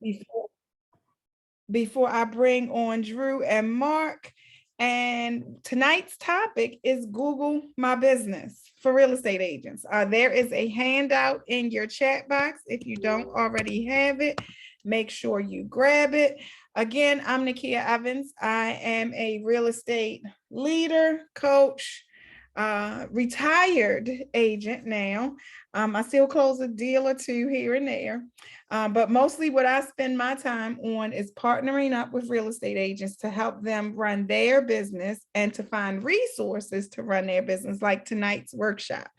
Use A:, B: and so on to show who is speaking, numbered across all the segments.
A: before, before I bring on Drew and Mark. And tonight's topic is Google My Business for real estate agents. There is a handout in your chat box. If you don't already have it, make sure you grab it. Again, I'm Nakia Evans. I am a real estate leader, coach, retired agent now. I still close a deal or two here and there. But mostly what I spend my time on is partnering up with real estate agents to help them run their business and to find resources to run their business, like tonight's workshop.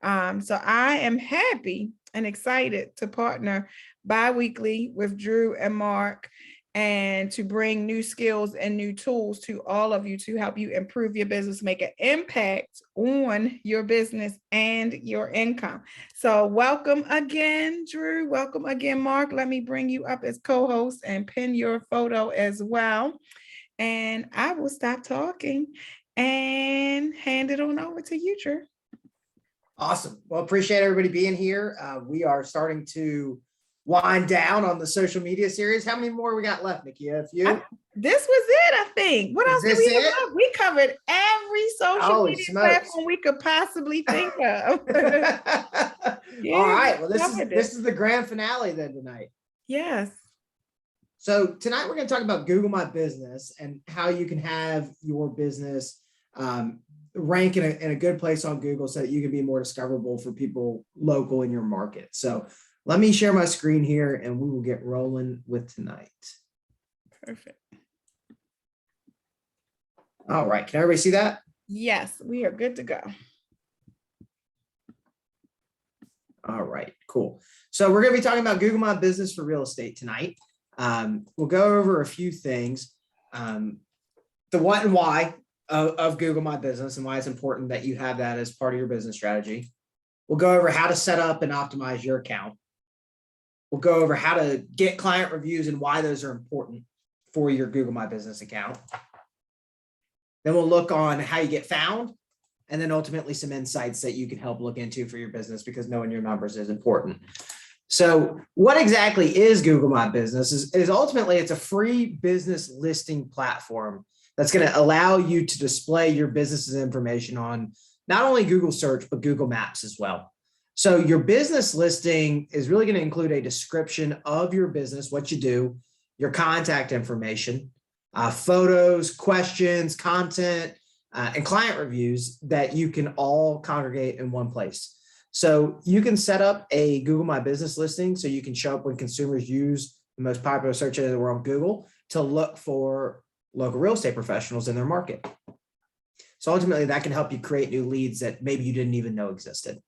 A: So I am happy and excited to partner bi-weekly with Drew and Mark and to bring new skills and new tools to all of you to help you improve your business, make an impact on your business and your income. So welcome again, Drew. Welcome again, Mark. Let me bring you up as co-host and pin your photo as well. And I will stop talking and hand it on over to you, Drew.
B: Awesome. Well, appreciate everybody being here. We are starting to wind down on the social media series. How many more we got left, Nakia? A few?
A: This was it, I think. What else did we have? We covered every social media platform we could possibly think of.
B: Yeah, all right. Well, this is the grand finale then tonight.
A: Yes.
B: So tonight we're going to talk about Google My Business and how you can have your business rank in a good place on Google so that you can be more discoverable for people local in your market. So let me share my screen here and we will get rolling with tonight.
A: Perfect.
B: All right. Can everybody see that?
A: Yes, we are good to go.
B: All right, cool. So we're going to be talking about Google My Business for real estate tonight. We'll go over a few things. The what and why of Google My Business and why it's important that you have that as part of your business strategy. We'll go over how to set up and optimize your account. We'll go over how to get client reviews and why those are important for your Google My Business account. Then we'll look on how you get found, and then ultimately some insights that you can help look into for your business, because knowing your numbers is important. So what exactly is Google My Business is ultimately it's a free business listing platform that's going to allow you to display your business's information on not only Google search, but Google Maps as well. So your business listing is really going to include a description of your business, what you do, your contact information, photos, questions, content, and client reviews that you can all congregate in one place. So you can set up a Google My Business listing so you can show up when consumers use the most popular search engine in the world, Google, to look for local real estate professionals in their market. So ultimately that can help you create new leads that maybe you didn't even know existed.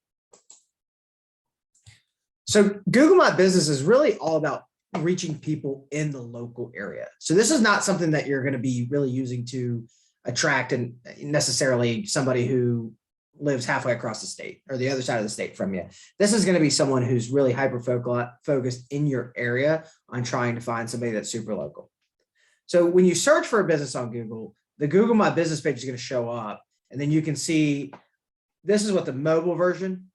B: So Google My Business is really all about reaching people in the local area. So this is not something that you're going to be really using to attract and necessarily somebody who lives halfway across the state or the other side of the state from you. This is going to be someone who's really hyper-focused in your area on trying to find somebody that's super local. So when you search for a business on Google, the Google My Business page is going to show up, and then you can see this is what the mobile version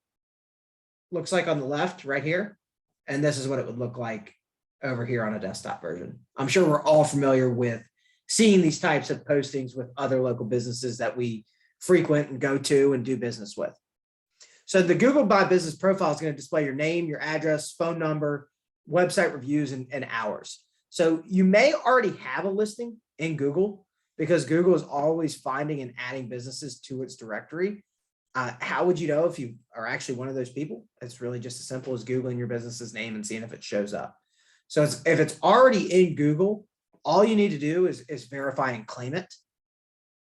B: looks like on the left right here. And this is what it would look like over here on a desktop version. I'm sure we're all familiar with seeing these types of postings with other local businesses that we frequent and go to and do business with. So the Google My Business profile is going to display your name, your address, phone number, website reviews, and hours. So you may already have a listing in Google because Google is always finding and adding businesses to its directory. How would you know if you are actually one of those people? It's really just as simple as Googling your business's name and seeing if it shows up. So if it's already in Google, all you need to do is verify and claim it,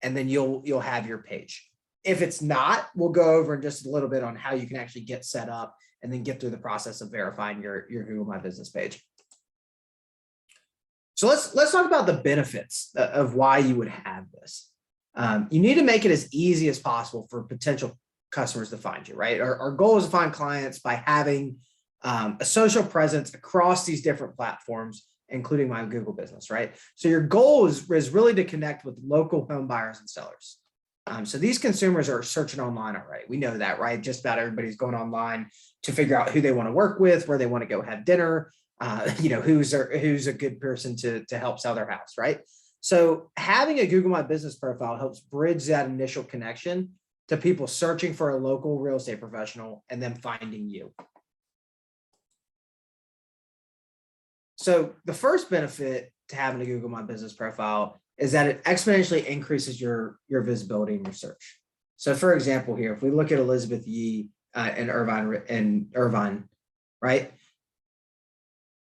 B: and then you'll have your page. If it's not, we'll go over in just a little bit on how you can actually get set up and then get through the process of verifying your Google My Business page. So let's talk about the benefits of why you would have this. You need to make it as easy as possible for potential customers to find you, right? Our goal is to find clients by having a social presence across these different platforms, including my Google business, right? So your goal is really to connect with local home buyers and sellers. So these consumers are searching online already. We know that, right? Just about everybody's going online to figure out who they want to work with, where they want to go have dinner, who's a good person to help sell their house, right? So having a Google My Business profile helps bridge that initial connection to people searching for a local real estate professional and then finding you. So the first benefit to having a Google My Business profile is that it exponentially increases your visibility in your search. So for example, here, if we look at Elizabeth Yee and Irvine, right?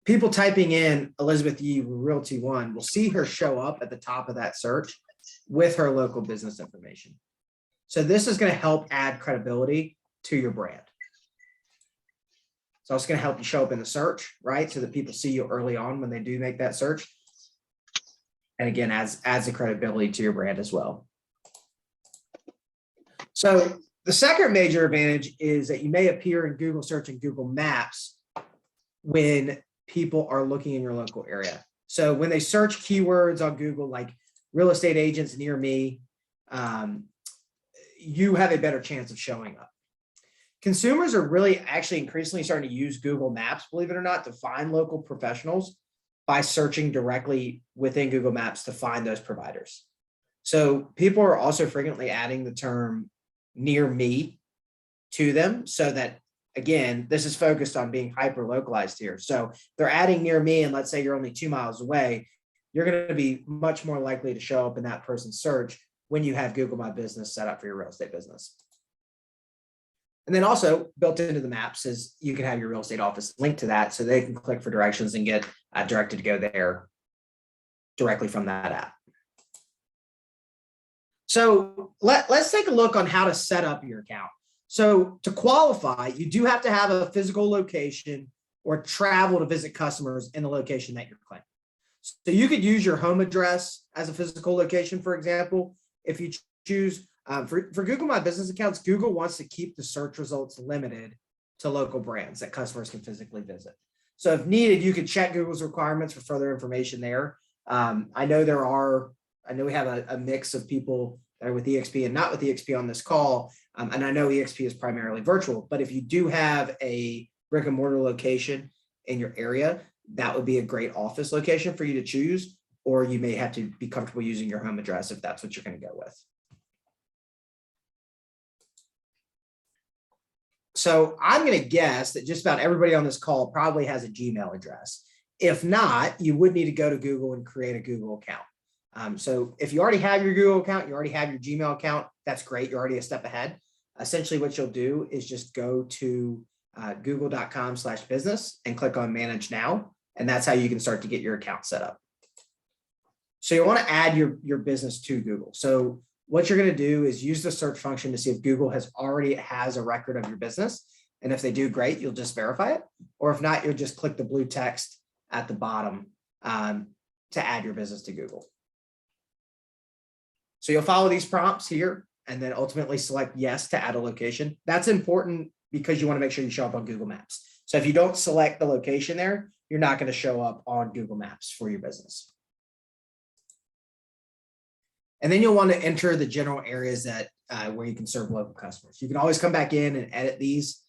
B: People typing in Elizabeth Yee Realty One will see her show up at the top of that search with her local business information. So this is going to help add credibility to your brand. So it's going to help you show up in the search, right? So that people see you early on when they do make that search. And again, adds the credibility to your brand as well. So the second major advantage is that you may appear in Google search and Google Maps when people are looking in your local area. So when they search keywords on Google, like real estate agents near me, you have a better chance of showing up. Consumers are really actually increasingly starting to use Google Maps, believe it or not, to find local professionals by searching directly within Google Maps to find those providers. So people are also frequently adding the term near me to them so that, again, this is focused on being hyper localized here. So they're adding near me, and let's say you're only 2 miles away, you're going to be much more likely to show up in that person's search when you have Google My Business set up for your real estate business. And then also built into the maps is you can have your real estate office linked to that so they can click for directions and get directed to go there directly from that app. So let's take a look on how to set up your account. So to qualify, you do have to have a physical location or travel to visit customers in the location that you're claiming. So you could use your home address as a physical location, for example, if you choose. For Google My Business accounts, Google wants to keep the search results limited to local brands that customers can physically visit. So if needed, you could check Google's requirements for further information there. I know we have a mix of people that are with eXp and not with eXp on this call. And I know eXp is primarily virtual, but if you do have a brick and mortar location in your area, that would be a great office location for you to choose, or you may have to be comfortable using your home address if that's what you're going to go with. So I'm going to guess that just about everybody on this call probably has a Gmail address. If not, you would need to go to Google and create a Google account. So if you already have your Google account, you already have your Gmail account, that's great. You're already a step ahead. Essentially what you'll do is just go to google.com/business and click on Manage Now. And that's how you can start to get your account set up. So you want to add your business to Google. So what you're going to do is use the search function to see if Google already has a record of your business. And if they do, great, you'll just verify it. Or if not, you'll just click the blue text at the bottom to add your business to Google. So you'll follow these prompts here and then ultimately select yes to add a location. That's important because you want to make sure you show up on Google Maps. So if you don't select the location there, you're not going to show up on Google Maps for your business. And then you'll want to enter the general areas that where you can serve local customers. You can always come back in and edit these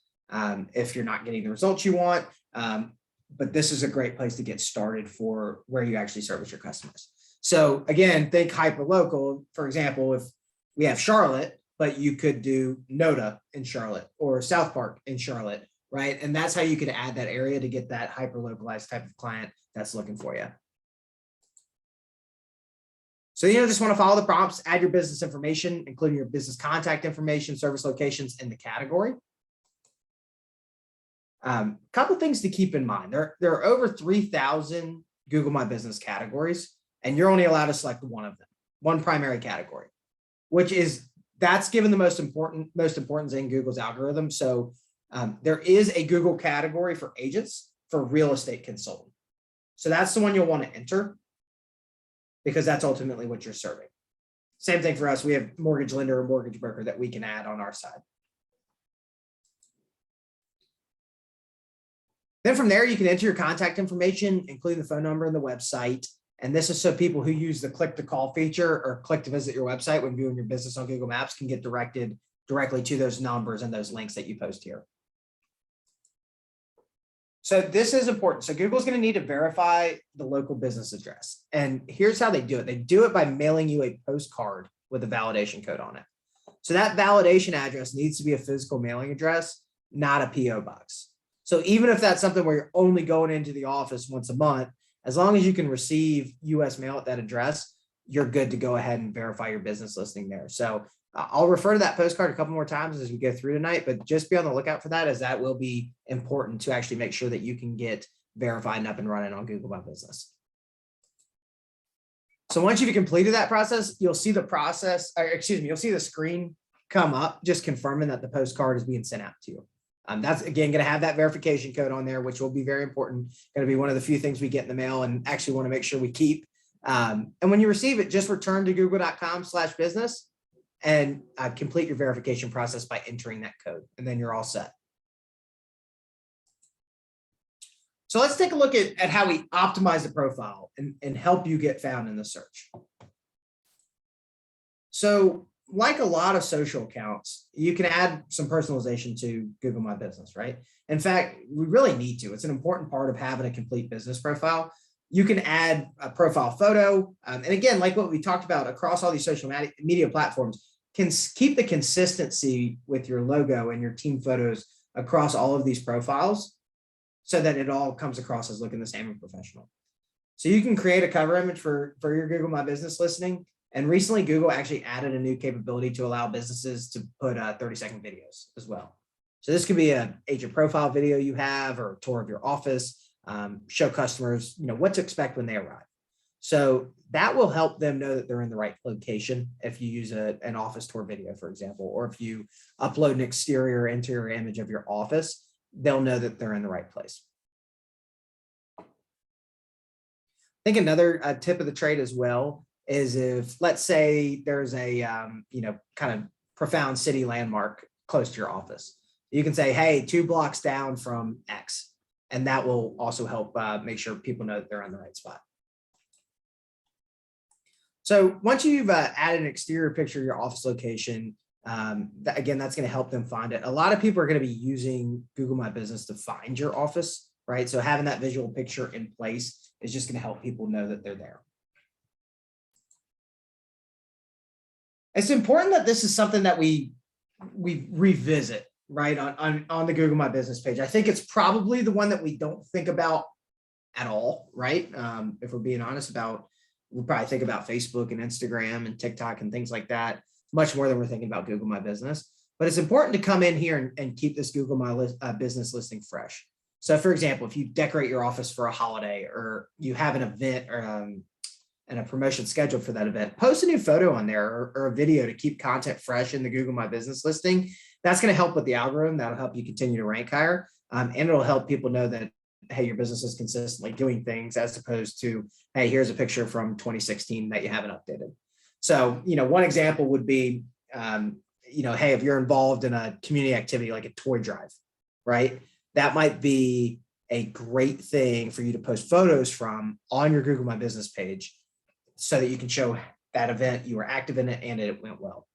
B: if you're not getting the results you want. But this is a great place to get started for where you actually service your customers. So again, think hyper local. For example, if we have Charlotte, but you could do NODA in Charlotte or South Park in Charlotte, right? And that's how you could add that area to get that hyper localized type of client that's looking for you. So, just want to follow the prompts, add your business information, including your business contact information, service locations in the category. Couple things to keep in mind. There are over 3,000 Google My Business categories, and you're only allowed to select one of them, one primary category, that's given the most importance in Google's algorithm. So there is a Google category for agents for real estate consultant. So that's the one you'll want to enter, because that's ultimately what you're serving. Same thing for us. We have mortgage lender or mortgage broker that we can add on our side. Then from there, you can enter your contact information, including the phone number and the website. And this is so people who use the click to call feature or click to visit your website when viewing your business on Google Maps can get directed directly to those numbers and those links that you post here. So this is important. So Google's going to need to verify the local business address. And here's how they do it. They do it by mailing you a postcard with a validation code on it. So that validation address needs to be a physical mailing address, not a PO box. So even if that's something where you're only going into the office once a month, as long as you can receive US mail at that address, you're good to go ahead and verify your business listing there. So I'll refer to that postcard a couple more times as we go through tonight, but just be on the lookout for that, as that will be important to actually make sure that you can get verified and up and running on Google My Business. So once you've completed that process, you'll see the process, or excuse me, you'll see the screen come up, just confirming that the postcard is being sent out to you. That's again going to have that verification code on there, which will be very important. Going to be one of the few things we get in the mail and actually want to make sure we keep. And when you receive it, just return to google.com/business and complete your verification process by entering that code, and then you're all set. So let's take a look at how we optimize the profile and help you get found in the search. So like a lot of social accounts, you can add some personalization to Google My Business, right? In fact, we really need to. It's an important part of having a complete business profile. You can add a profile photo. And again, like what we talked about across all these social media platforms, can keep the consistency with your logo and your team photos across all of these profiles so that it all comes across as looking the same and professional. So you can create a cover image for your Google My Business listing. And recently, Google actually added a new capability to allow businesses to put 30-second videos as well. So this could be an agent profile video you have, or a tour of your office, show customers, what to expect when they arrive. So that will help them know that they're in the right location if you use an office tour video, for example, or if you upload an exterior or interior image of your office, they'll know that they're in the right place. I think another tip of the trade as well is if, let's say there's a, kind of profound city landmark close to your office, you can say, hey, 2 blocks down from X, and that will also help make sure people know that they're on the right spot. So once you've added an exterior picture of your office location, again, that's going to help them find it. A lot of people are going to be using Google My Business to find your office, right? So having that visual picture in place is just going to help people know that they're there. It's important that this is something that we revisit, right, on the Google My Business page. I think it's probably the one that we don't think about at all, right? If we're being honest about, we'll probably think about Facebook and Instagram and TikTok and things like that much more than we're thinking about Google My Business. But it's important to come in here and keep this Google My Business listing fresh. So for example, if you decorate your office for a holiday, or you have an event or and a promotion scheduled for that event, post a new photo on there or a video to keep content fresh in the Google My Business listing. That's going to help with the algorithm. That'll help you continue to rank higher. And it'll help people know that, hey, your business is consistently doing things, as opposed to, hey, here's a picture from 2016 that you haven't updated. So, one example would be, hey, if you're involved in a community activity like a toy drive, right? That might be a great thing for you to post photos from on your Google My Business page, so that you can show that event, you were active in it and it went well.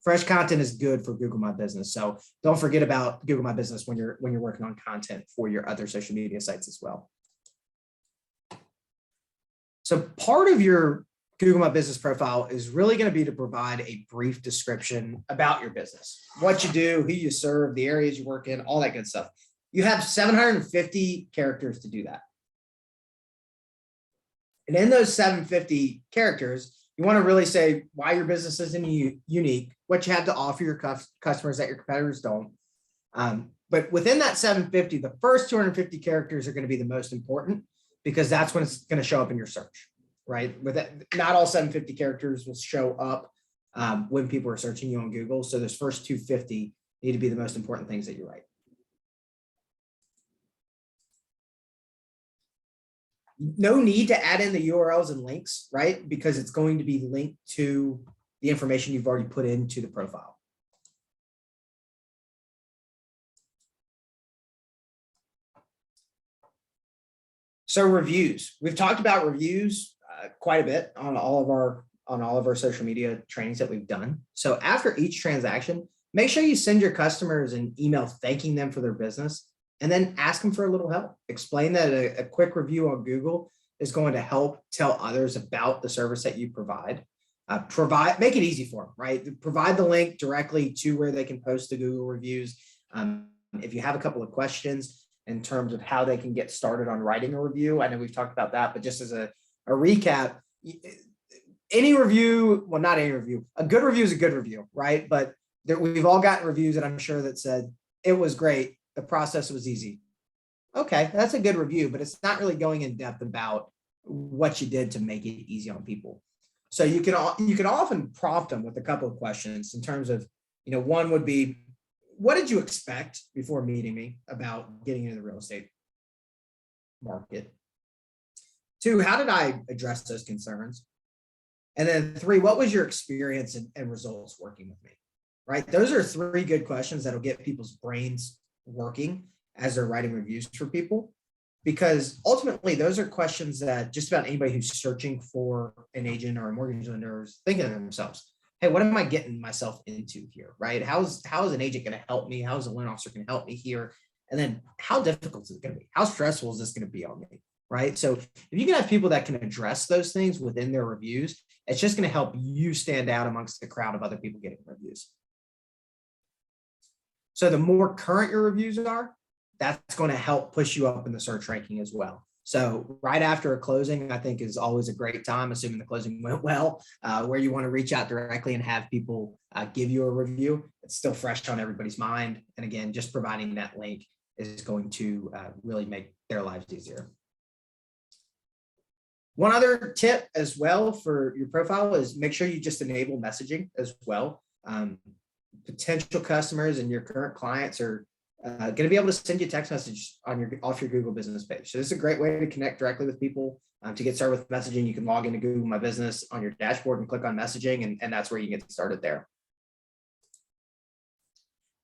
B: Fresh content is good for Google My Business. So don't forget about Google My Business when you're working on content for your other social media sites as well. So part of your Google My Business profile is really going to be to provide a brief description about your business, what you do, who you serve, the areas you work in, all that good stuff. You have 750 characters to do that. And in those 750 characters, you want to really say why your business isn't unique, what you have to offer your customers that your competitors don't. But within that 750, the first 250 characters are going to be the most important, because that's when it's going to show up in your search, right? With that, not all 750 characters will show up when people are searching you on Google. So those first 250 need to be the most important things that you write. No need to add in the URLs and links, right? Because it's going to be linked to the information you've already put into the profile. So reviews. We've talked about reviews quite a bit on all of our social media trainings that we've done. So after each transaction, make sure you send your customers an email thanking them for their business and then ask them for a little help. Explain that a quick review on Google is going to help tell others about the service that you provide. Make it easy for them, right? Provide the link directly to where they can post the Google reviews. If you have a couple of questions in terms of how they can get started on writing a review, I know we've talked about that, but just as a recap, any review, well, not any review, a good review is a good review, right? But we've all gotten reviews that I'm sure that said, it was great, the process was easy. Okay, that's a good review, but it's not really going in depth about what you did to make it easy on people. So you can often prompt them with a couple of questions in terms of, one would be, what did you expect before meeting me about getting into the real estate market? 2, how did I address those concerns? And then 3, what was your experience and results working with me? Right? Those are 3 good questions that'll get people's brains working as they're writing reviews for people, because ultimately those are questions that just about anybody who's searching for an agent or a mortgage lender is thinking to themselves, hey, what am I getting myself into here, right? How's an agent going to help me? How's a loan officer going to help me here? And then how difficult is it going to be? How stressful is this going to be on me, right? So if you can have people that can address those things within their reviews, it's just going to help you stand out amongst the crowd of other people getting reviews. So the more current your reviews are, that's going to help push you up in the search ranking as well. So right after a closing, I think is always a great time, assuming the closing went well, where you want to reach out directly and have people give you a review. It's still fresh on everybody's mind. And again, just providing that link is going to really make their lives easier. One other tip as well for your profile is make sure you just enable messaging as well. Potential customers and your current clients are going to be able to send you a text message on off your Google business page. So this is a great way to connect directly with people. To get started with messaging, you can log into Google My Business on your dashboard and click on messaging, and that's where you get started there.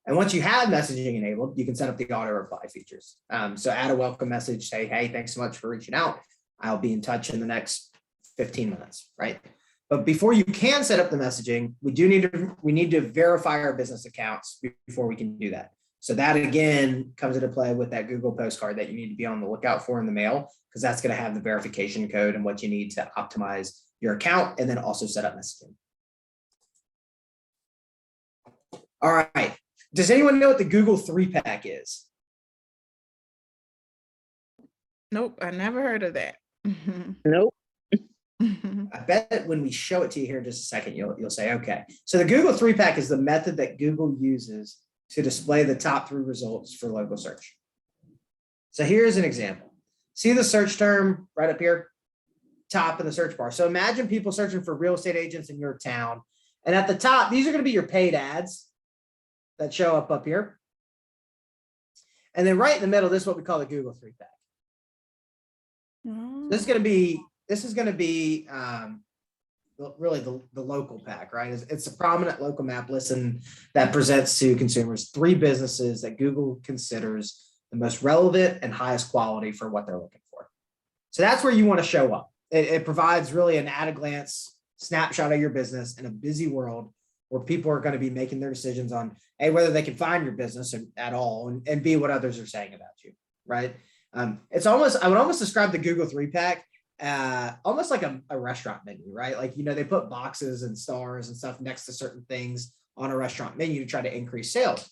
B: And once you have messaging enabled, you can set up the auto reply features. So add a welcome message, say, hey, thanks so much for reaching out. I'll be in touch in the next 15 minutes, right? But before you can set up the messaging, we need to verify our business accounts before we can do that. So that again comes into play with that Google postcard that you need to be on the lookout for in the mail, because that's going to have the verification code and what you need to optimize your account and then also set up messaging. All right. Does anyone know what the Google 3-pack is?
A: Nope, I never heard of that.
C: Nope.
B: I bet when we show it to you here in just a second, you'll say, okay. So the Google 3-pack is the method that Google uses to display the top 3 results for local search. So here's an example. See the search term right up here, top of the search bar. So imagine people searching for real estate agents in your town. And at the top, these are going to be your paid ads that show up here. And then right in the middle, this is what we call the Google 3-pack. This is going to be really the local pack, right? It's a prominent local map listen that presents to consumers 3 businesses that Google considers the most relevant and highest quality for what they're looking for. So that's where you want to show up. It provides really an at-a-glance snapshot of your business in a busy world where people are going to be making their decisions on A, whether they can find your business at all, and B, what others are saying about you, right? I would almost describe the Google 3-pack almost like a restaurant menu, right? Like, they put boxes and stars and stuff next to certain things on a restaurant menu to try to increase sales.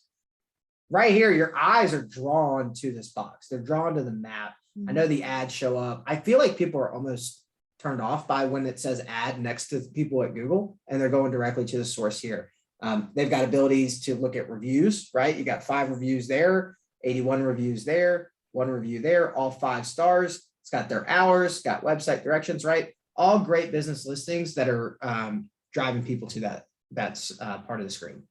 B: Right here, your eyes are drawn to this box. They're drawn to the map. I know the ads show up. I feel like people are almost turned off by when it says ad next to people at Google, and they're going directly to the source here. They've got abilities to look at reviews, right? You got 5 reviews there, 81 reviews there, 1 review there, all 5 stars. It's got their hours, got website directions, right? All great business listings that are driving people to that's part of the screen.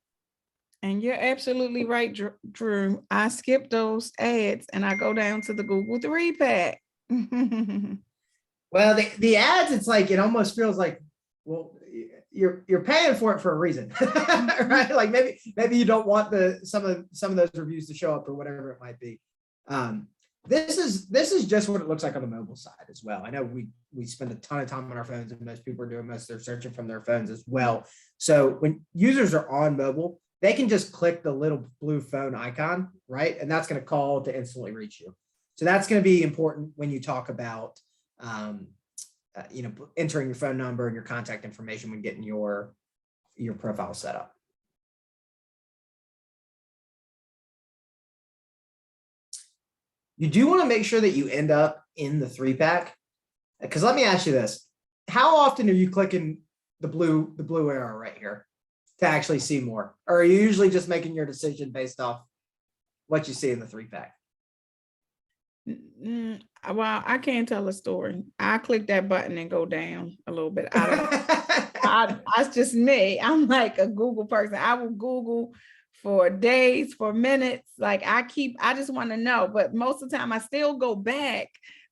A: And you're absolutely right, Drew. I skip those ads and I go down to the Google 3-pack.
B: Well, the ads, it's like, it almost feels like, well, you're paying for it for a reason, right? Like maybe you don't want some of those reviews to show up or whatever it might be. This is just what it looks like on the mobile side as well. I know we spend a ton of time on our phones, and most people are doing most of their searching from their phones as well. So when users are on mobile, they can just click the little blue phone icon, right? And that's going to call to instantly reach you. So that's going to be important when you talk about, entering your phone number and your contact information when getting your profile set up. You do want to make sure that you end up in the 3-pack, because let me ask you this: how often are you clicking the blue arrow right here to actually see more, or are you usually just making your decision based off what you see in the 3-pack?
A: Well, I can't tell a story. I click that button and go down a little bit. That's just me. I'm like a Google person. I will Google for days, for minutes. Like I just want to know, but most of the time I still go back.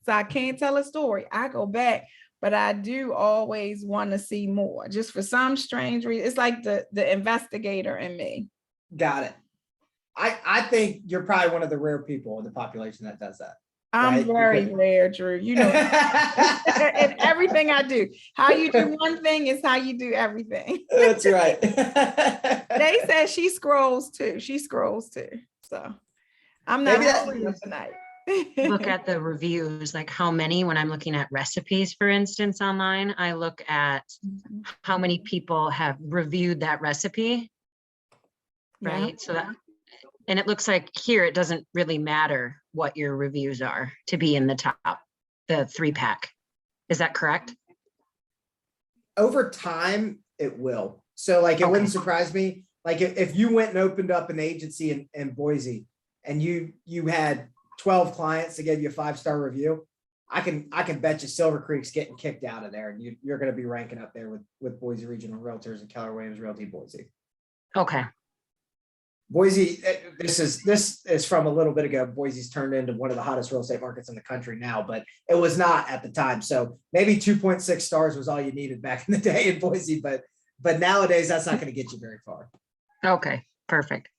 A: So I can't tell a story. I go back, but I do always want to see more, just for some strange reason. It's like the investigator in me.
B: Got it. I think you're probably one of the rare people in the population that does that.
A: I'm very rare, Drew. You know, and everything I do, how you do one thing is how you do everything.
B: That's right.
A: They said she scrolls too. So I'm not tonight.
C: Look at the reviews, like how many, when I'm looking at recipes, for instance, online, I look at how many people have reviewed that recipe. Right. Yeah. So that, and it looks like here, it doesn't really matter what your reviews are to be in the top, the 3-pack. Is that correct?
B: Over time, it will. So like, it wouldn't surprise me. Like if you went and opened up an agency in Boise and you had 12 clients that gave you a 5-star review, I can bet you Silver Creek's getting kicked out of there, and you're going to be ranking up there with Boise Regional Realtors and Keller Williams Realty Boise.
C: Okay.
B: Boise, this is from a little bit ago. Boise's turned into one of the hottest real estate markets in the country now, but it was not at the time. So maybe 2.6 stars was all you needed back in the day in Boise, but nowadays that's not going to get you very far.
C: Okay, perfect.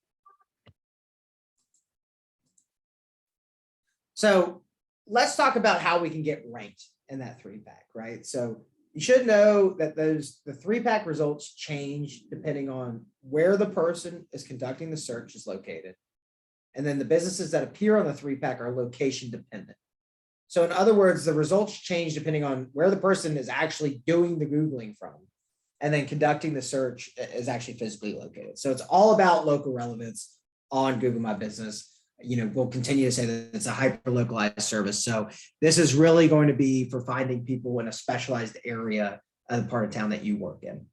B: So let's talk about how we can get ranked in that 3-pack, right? So you should know that the 3-pack results change depending on where the person is conducting the search is located. And then the businesses that appear on the 3-pack are location dependent. So in other words, the results change depending on where the person is actually doing the Googling from, and then conducting the search is actually physically located. So it's all about local relevance on Google My Business. We'll continue to say that it's a hyper localized service. So this is really going to be for finding people in a specialized area of the part of town that you work in.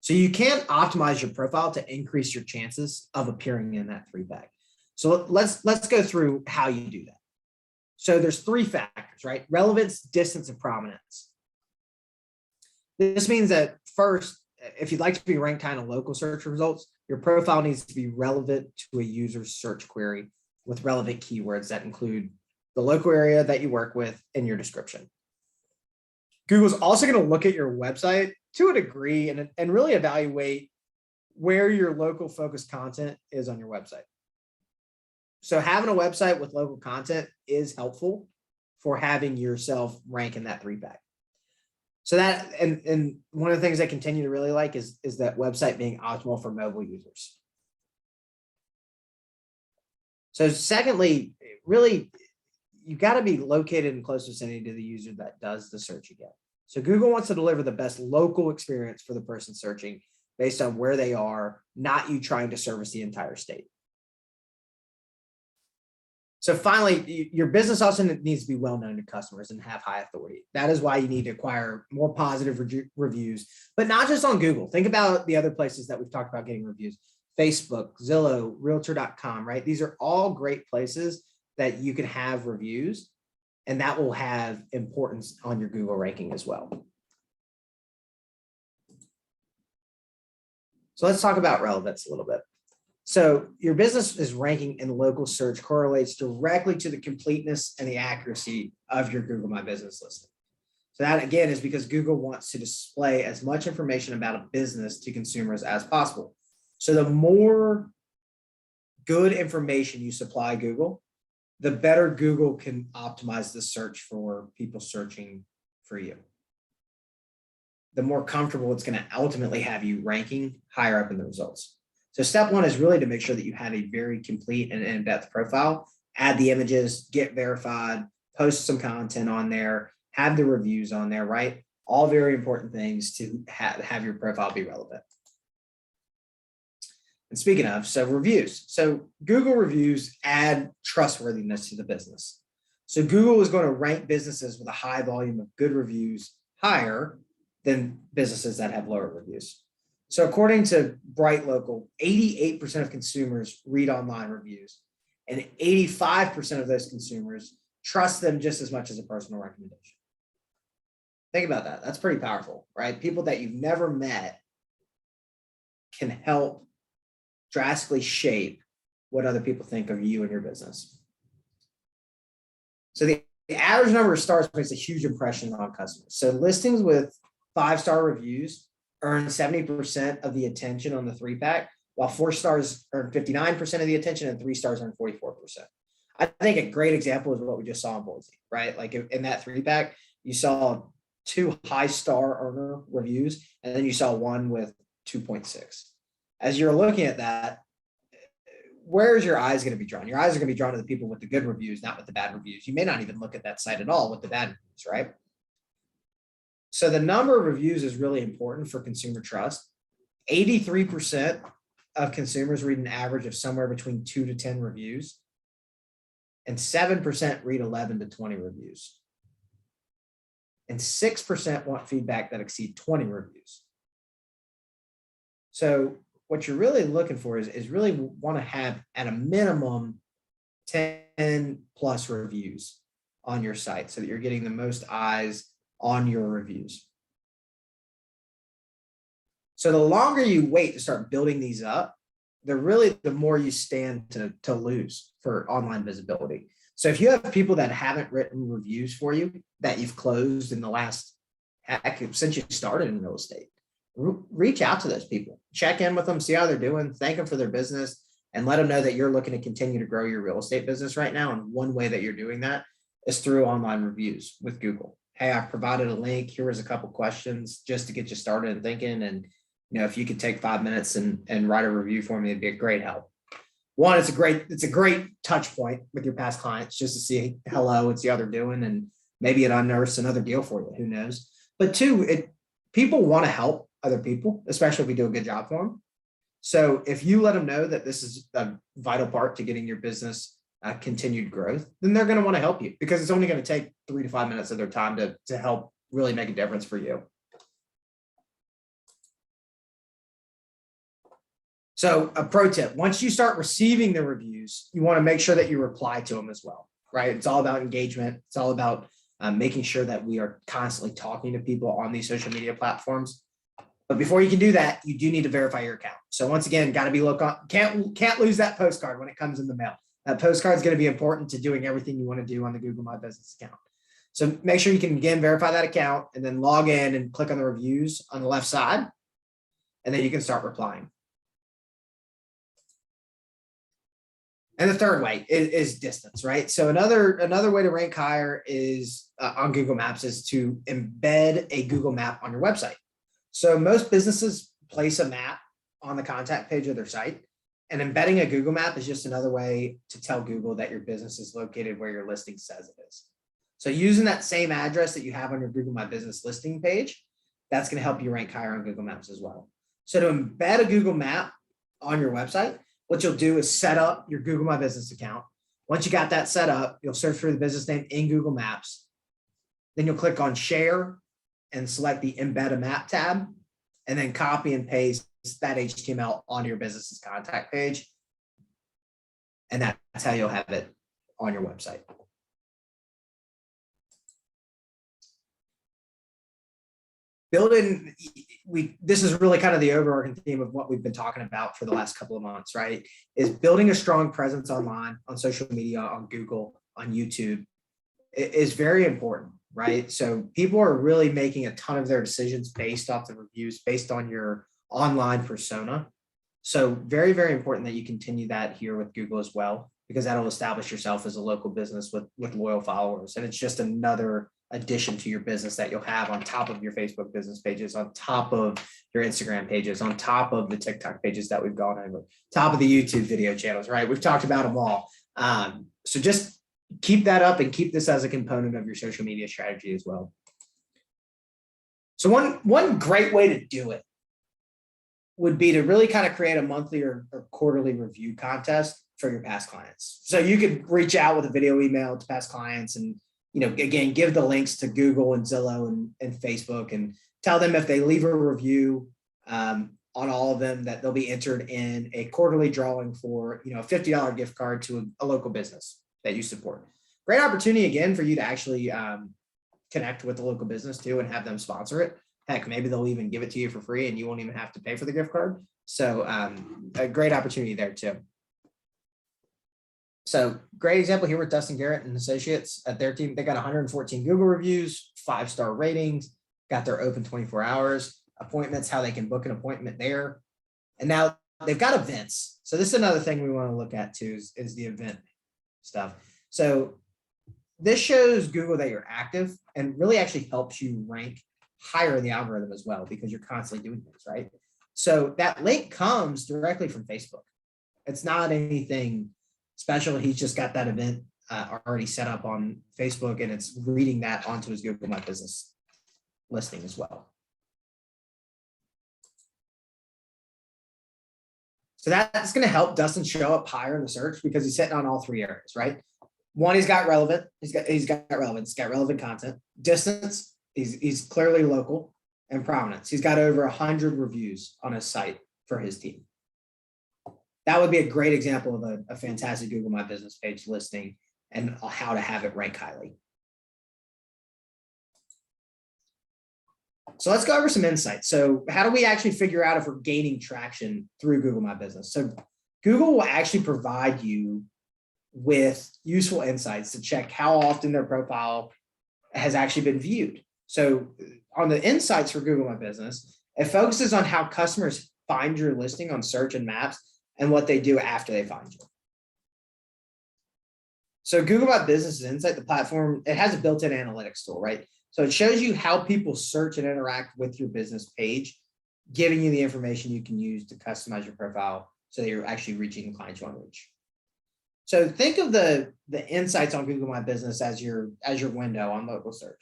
B: So you can optimize your profile to increase your chances of appearing in that 3-pack. So let's go through how you do that. So there's 3 factors, right? Relevance, distance, and prominence. This means that first, if you'd like to be ranked high in local search results, your profile needs to be relevant to a user's search query with relevant keywords that include the local area that you work with in your description. Google's also going to look at your website to a degree and really evaluate where your local focused content is on your website. So having a website with local content is helpful for having yourself rank in that 3-pack. So that, and one of the things I continue to really like is that website being optimal for mobile users. So secondly, really, you've got to be located in close vicinity to the user that does the search again. So Google wants to deliver the best local experience for the person searching based on where they are, not you trying to service the entire state. So finally, your business also needs to be well known to customers and have high authority. That is why you need to acquire more positive reviews, but not just on Google. Think about the other places that we've talked about getting reviews: Facebook, Zillow, Realtor.com, right? These are all great places that you can have reviews, and that will have importance on your Google ranking as well. So let's talk about relevance a little bit. So your business is ranking in local search correlates directly to the completeness and the accuracy of your Google My Business listing. So that again is because Google wants to display as much information about a business to consumers as possible. So the more good information you supply Google, the better Google can optimize the search for people searching for you. The more comfortable it's going to ultimately have you ranking higher up in the results. So step one is really to make sure that you have a very complete and in-depth profile, add the images, get verified, post some content on there, have the reviews on there, right? All very important things to have your profile be relevant. And speaking of, so reviews. So Google reviews add trustworthiness to the business. So Google is going to rank businesses with a high volume of good reviews higher than businesses that have lower reviews. So according to Bright Local, 88% of consumers read online reviews, and 85% of those consumers trust them just as much as a personal recommendation. Think about that. That's pretty powerful, right? People that you've never met can help drastically shape what other people think of you and your business. So the average number of stars makes a huge impression on customers. So listings with 5-star reviews earn 70% of the attention on the 3-pack, while 4 stars earn 59% of the attention and 3 stars earn 44%. I think a great example is what we just saw in Boise, right? Like in that 3-pack, you saw 2 high-star earner reviews, and then you saw one with 2.6. As you're looking at that, where's your eyes going to be drawn? Your eyes are going to be drawn to the people with the good reviews, not with the bad reviews. You may not even look at that site at all with the bad reviews, right? So the number of reviews is really important for consumer trust. 83% of consumers read an average of somewhere between 2 to 10 reviews, and 7% read 11 to 20 reviews. And 6% want feedback that exceed 20 reviews. So what you're really looking for is really want to have at a minimum 10 plus reviews on your site so that you're getting the most eyes on your reviews. So the longer you wait to start building these up, the more you stand to lose for online visibility. So if you have people that haven't written reviews for you that you've closed in the last, since you started in real estate, reach out to those people, check in with them, see how they're doing, thank them for their business, and let them know that you're looking to continue to grow your real estate business right now. And one way that you're doing that is through online reviews with Google. Hey, I've provided a link. Here is a couple questions just to get you started and thinking. And if you could take 5 minutes and write a review for me, it'd be a great help. One, it's a great touch point with your past clients just to see hello, it's the other doing, and maybe it unearths another deal for you. Who knows? But 2, people want to help other people, especially if we do a good job for them. So if you let them know that this is a vital part to getting your business continued growth, then they're going to want to help you because it's only going to take 3 to 5 minutes of their time to help really make a difference for you. So a pro tip, once you start receiving the reviews, you want to make sure that you reply to them as well, right? It's all about engagement. It's all about making sure that we are constantly talking to people on these social media platforms. But before you can do that, you do need to verify your account. So once again, got to be can't lose that postcard when it comes in the mail. That postcard is going to be important to doing everything you want to do on the Google My Business account. So make sure you can again verify that account and then log in and click on the reviews on the left side, and then you can start replying. And the third way is distance, right? So another way to rank higher is on Google Maps is to embed a Google map on your website. So most businesses place a map on the contact page of their site, and embedding a Google map is just another way to tell Google that your business is located where your listing says it is. So using that same address that you have on your Google My Business listing page, that's going to help you rank higher on Google Maps as well. So to embed a Google map on your website, what you'll do is set up your Google My Business account. Once you got that set up, you'll search for the business name in Google Maps. Then you'll click on Share and select the Embed a Map tab, and then copy and paste that HTML onto your business's contact page. And that's how you'll have it on your website. This is really kind of the overarching theme of what we've been talking about for the last couple of months, right? Is building a strong presence online, on social media, on Google, on YouTube is very important, right? So people are really making a ton of their decisions based off the reviews, based on your online persona. So very, very important that you continue that here with Google as well, because that'll establish yourself as a local business with loyal followers. And it's just another addition to your business that you'll have on top of your Facebook business pages, on top of your Instagram pages, on top of the TikTok pages that we've gone over, top of the YouTube video channels, right? We've talked about them all. So just keep that up and keep this as a component of your social media strategy as well. So one great way to do it would be to really kind of create a monthly or quarterly review contest for your past clients. So you could reach out with a video email to past clients and, again, give the links to Google and Zillow and Facebook and tell them if they leave a review on all of them that they'll be entered in a quarterly drawing for, a $50 gift card to a local business that you support. Great opportunity, again, for you to actually connect with the local business too and have them sponsor it. Heck, maybe they'll even give it to you for free and you won't even have to pay for the gift card. So a great opportunity there too. So great example here with Dustin Garrett and Associates at their team. They got 114 Google reviews, 5-star ratings, got their open 24 hours, appointments, how they can book an appointment there. And now they've got events. So this is another thing we want to look at too is the event stuff. So this shows Google that you're active and really actually helps you rank higher in the algorithm as well, because you're constantly doing things, right? So that link comes directly from Facebook. It's not anything special. He's just got that event already set up on Facebook and it's reading that onto his Google My Business listing as well. So that's going to help Dustin show up higher in the search because he's sitting on all three areas, right? One, he's got relevant. He's got relevance. He's got relevant content. Distance. He's clearly local, and prominence. He's got over 100 reviews on his site for his team. That would be a great example of a fantastic Google My Business page listing and how to have it rank highly. So let's go over some insights. So how do we actually figure out if we're gaining traction through Google My Business? So Google will actually provide you with useful insights to check how often their profile has actually been viewed. So on the insights for Google My Business, it focuses on how customers find your listing on search and maps and what they do after they find you. So Google My Business Insight, the platform, it has a built-in analytics tool, right? So it shows you how people search and interact with your business page, giving you the information you can use to customize your profile so that you're actually reaching the clients you want to reach. So think of the insights on Google My Business as your window on local search.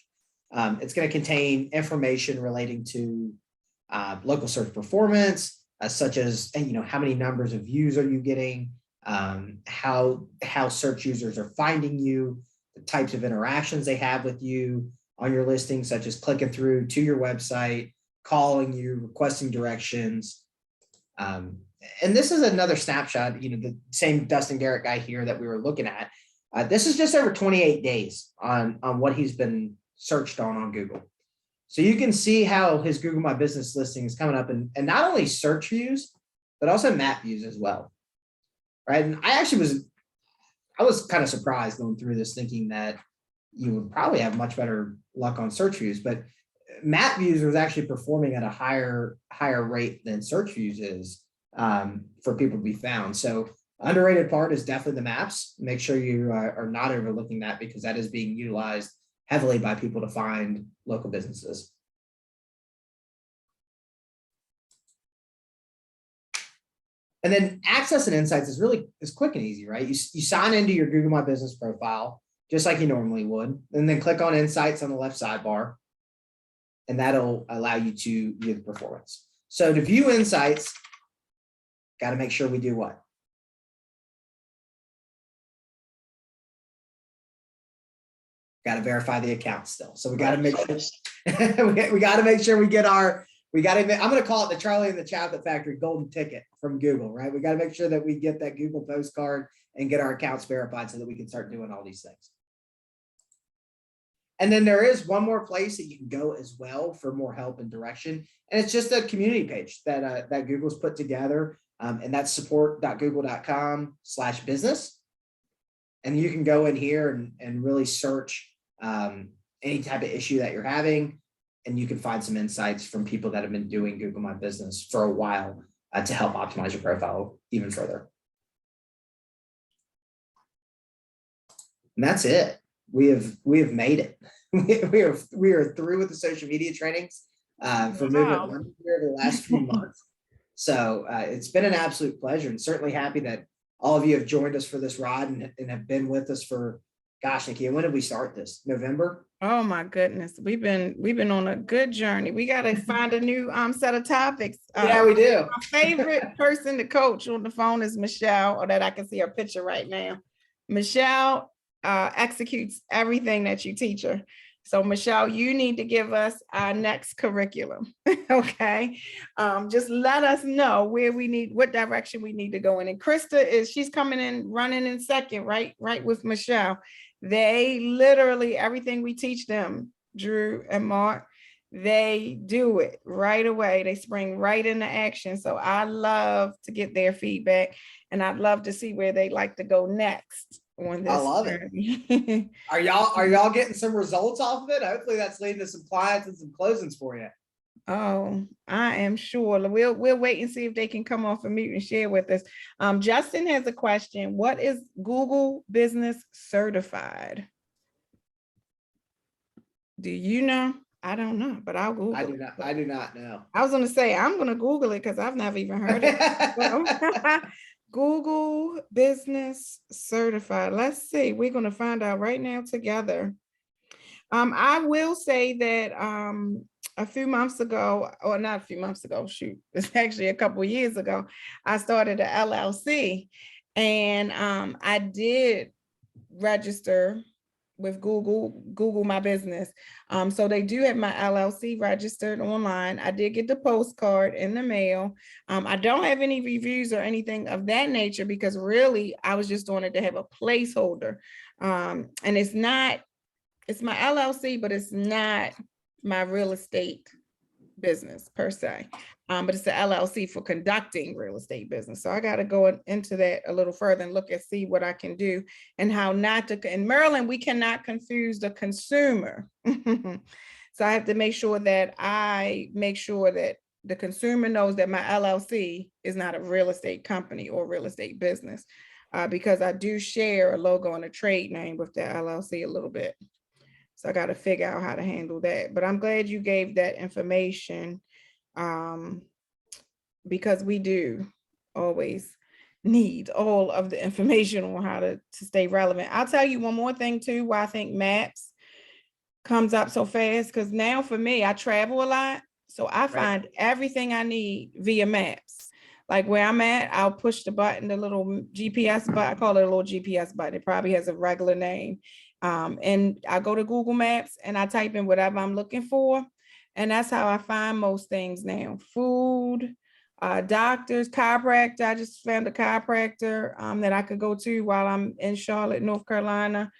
B: It's going to contain information relating to local search performance, such as how many numbers of views are you getting, how search users are finding you, the types of interactions they have with you on your listing, such as clicking through to your website, calling you, requesting directions. And this is another snapshot, the same Dustin Garrett guy here that we were looking at. This is just over 28 days on what he's been searched on Google. So you can see how his Google My Business listing is coming up and not only search views, but also map views as well. Right. And I was kind of surprised going through this thinking that you would probably have much better luck on search views, but map views was actually performing at a higher rate than search views is for people to be found. So underrated part is definitely the maps. Make sure you are not overlooking that because that is being utilized heavily by people to find local businesses. And then access and insights is quick and easy, right? You sign into your Google My Business profile, just like you normally would, and then click on Insights on the left sidebar, and that'll allow you to view the performance. So to view insights, got to make sure we do what? Got to verify the account still. So we got to make sure we got to make sure we get I'm going to call it the Charlie and the Chocolate Factory golden ticket from Google, right? We got to make sure that we get that Google postcard and get our accounts verified so that we can start doing all these things. And then there is one more place that you can go as well for more help and direction. And it's just a community page that Google's put together. And that's support.google.com/business. And you can go in here and really search any type of issue that you're having. And you can find some insights from people that have been doing Google My Business for a while to help optimize your profile even further. And that's it. We have made it. we are through with the social media trainings for movement
A: Wow.
B: one here the last few months. So it's been an absolute pleasure, and certainly happy that all of you have joined us for this ride and have been with us for, gosh, Nakia, when did we start this? November?
A: Oh my goodness. We've been on a good journey. We got to find a new set of topics.
B: Yeah, we do.
A: My favorite person to coach on the phone is Michelle, or that I can see her picture right now. Michelle executes everything that you teach her. So Michelle, you need to give us our next curriculum. Okay. Just let us know what direction we need to go in. And Krista she's coming in, running in second, right with Michelle. They literally, everything we teach them, Drew and Mark, they do it right away. They spring right into action. So I love to get their feedback, and I'd love to see where they like to go next on this.
B: I love it. Are y'all getting some results off of it? Hopefully that's leading to some clients and some closings for you.
A: Oh, I am sure. We'll wait and see if they can come off of mute and share with us. Justin has a question. What is Google Business Certified? Do you know? I don't know, but I'll Google it.
B: I do not know.
A: I was going to say, I'm going to Google it because I've never even heard it. Google Business Certified. Let's see. We're going to find out right now together. I will say that a few months ago, or not a few months ago, shoot, it's actually a couple of years ago, I started an LLC, and I did register with Google My Business. So they do have my LLC registered online. I did get the postcard in the mail. I don't have any reviews or anything of that nature because really I was just doing it to have a placeholder. And it's my LLC, but it's not my real estate business per se. But it's the LLC for conducting real estate business. So I got to go into that a little further and look and see what I can do and how not to. In Maryland, we cannot confuse the consumer. So I have to make sure that the consumer knows that my LLC is not a real estate company or real estate business, because I do share a logo and a trade name with the LLC a little bit. So I got to figure out how to handle that. But I'm glad you gave that information, because we do always need all of the information on how to stay relevant. I'll tell you one more thing too, why I think maps comes up so fast, because now for me, I travel a lot. So I find everything I need via maps. Like where I'm at, I'll push the button, the little GPS button. I call it a little GPS button. It probably has a regular name. And I go to Google Maps and I type in whatever I'm looking for. And that's how I find most things now. Food, doctors, chiropractor. I just found a chiropractor that I could go to while I'm in Charlotte, North Carolina.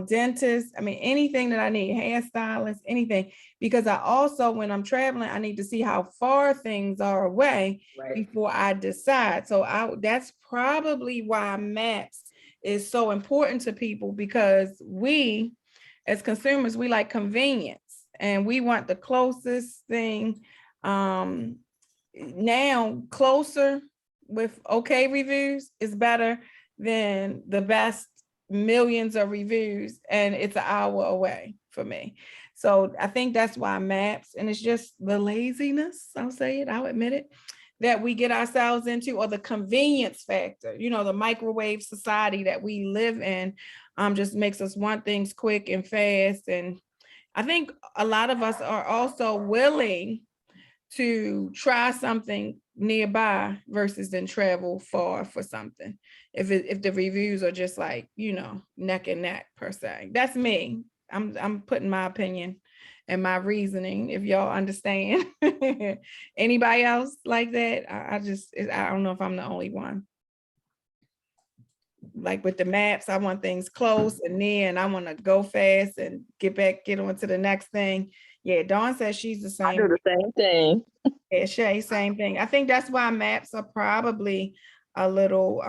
A: Dentist. I mean, anything that I need, hairstylist, anything. Because I also, when I'm traveling, I need to see how far things are away before I decide. So that's probably why maps is so important to people, because we, as consumers, we like convenience and we want the closest thing. Now, closer with okay reviews is better than the best millions of reviews, and it's an hour away for me. So I think that's why maps, and it's just the laziness, I'll say it, I'll admit it, that we get ourselves into, or the convenience factor, the microwave society that we live in, just makes us want things quick and fast. And I think a lot of us are also willing to try something nearby versus then travel far for something. If the reviews are just like, neck and neck per se. That's me. I'm putting my opinion and my reasoning, if y'all understand. Anybody else like that? I don't know if I'm the only one. Like with the maps, I want things close and near, and I want to go fast and get on to the next thing. Yeah, Dawn says she's the same.
D: I do the same thing.
A: Yeah, Shay, same thing. I think that's why maps are probably a little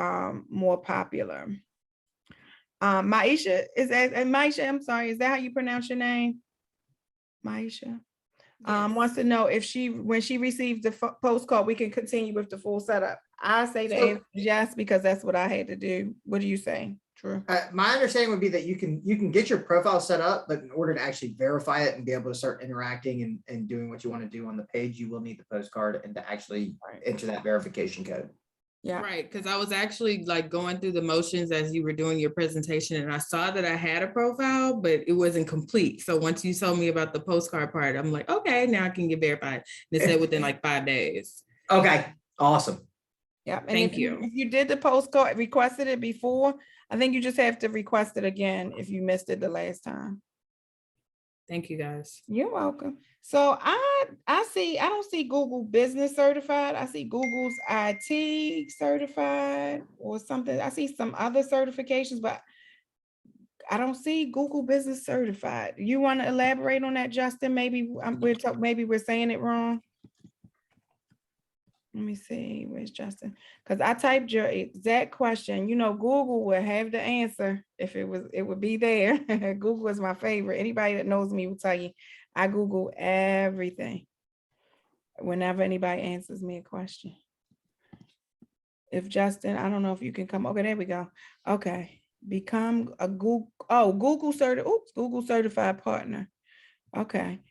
A: more popular. Maisha, Maisha, I'm sorry, is that how you pronounce your name? Maisha. Yes. Wants to know if when she receives the postcard, we can continue with the full setup. I say the answer is yes, because that's what I had to do. What do you say, true.
B: My understanding would be that you can get your profile set up, but in order to actually verify it and be able to start interacting and doing what you want to do on the page, you will need the postcard and to actually enter that verification code.
A: Yeah.
D: Right, because I was actually like going through the motions as you were doing your presentation, and I saw that I had a profile, but it wasn't complete. So once you told me about the postcard part, I'm like, okay, now I can get verified. And it said within like 5 days.
B: Okay, awesome.
A: Yeah. And
D: Thank
A: if
D: you.
A: if you did the postcard, requested it before, I think you just have to request it again if you missed it the last time.
D: Thank you, guys.
A: You're welcome. So I don't see Google Business Certified. I see Google's IT certified or something. I see some other certifications, but I don't see Google Business Certified. You want to elaborate on that, Justin? Maybe maybe we're saying it wrong. Let me see, where's Justin? Because I typed your exact question. You know, Google will have the answer if it would be there. Google is my favorite. Anybody that knows me will tell you, I Google everything whenever anybody answers me a question. If Justin, I don't know if you can come. Okay, there we go. Okay, become a Google certified partner. Okay,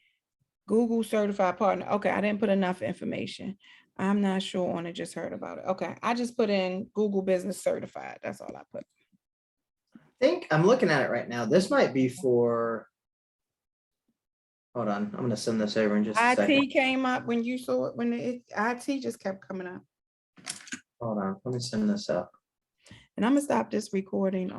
A: Google certified partner. Okay, I didn't put enough information. I'm not sure on it, just heard about it. Okay, I just put in Google Business Certified. That's all I put.
B: I think I'm looking at it right now. This might be for, hold on, I'm gonna send this over in just a second.
A: IT came up when you saw it, when IT just kept coming up.
B: Hold on, let me send this up.
A: And I'm gonna stop this recording